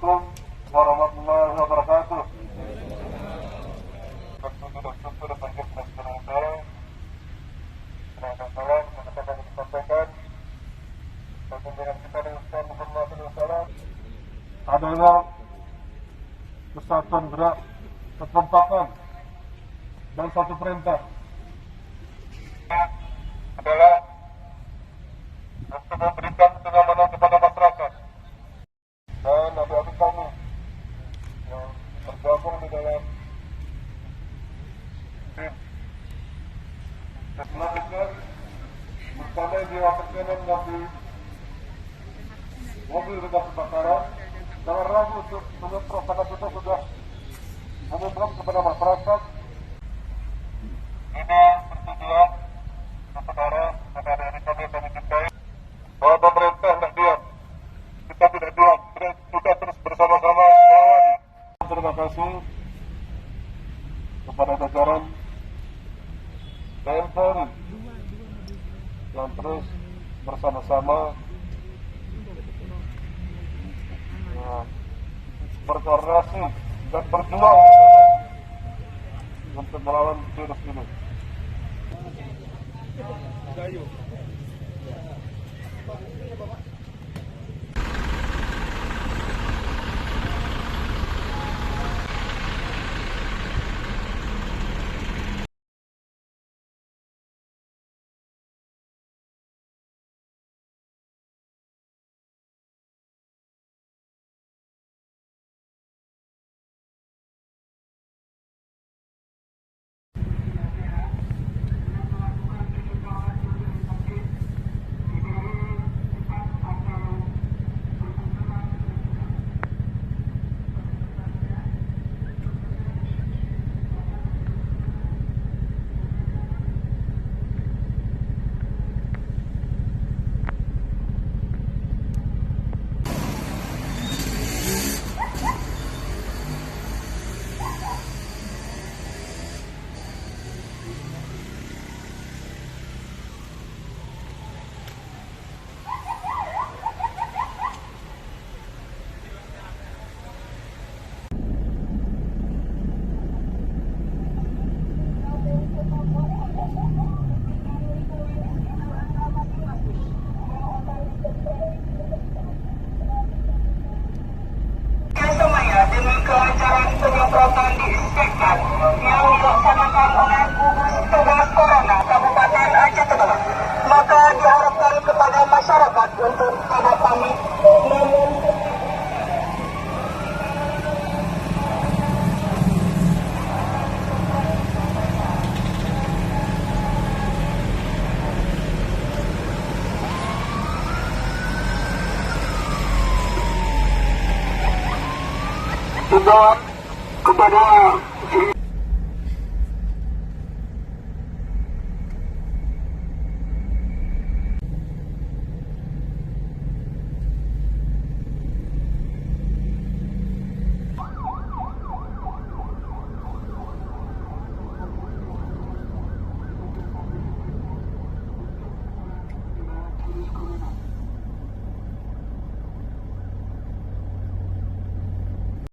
Assalamualaikum warahmatullahi wabarakatuh. Adalah kesatuan gerak, kekompakan, dan satu perintah adalah untuk memberikan kenyamanan kepada masyarakat dan adik-adik kami yang tergabung di dalam tim. Selanjutnya, bersama yang diwakilkan nanti mobil redam kebakaran, jangan ragu untuk menyemprot karena kita sudah mengumumkan kepada masyarakat. Ini bertujuan kepada adik-adik kami yang kami cintai bahwa pemerintah tidak diam, kita tidak diam, kita terus bersama-sama melawan. Terima kasih kepada jajaran TNI Polri yang terus bersama-sama berkoordinasi dan berjuang untuk melawan virus ini. Kelancaran penyemprotan diinspektan yang dilaksanakan oleh gugus tugas corona Kabupaten Aceh Tengah. Maka diharapkan kepada masyarakat untuk tidak panik, namun juga kepada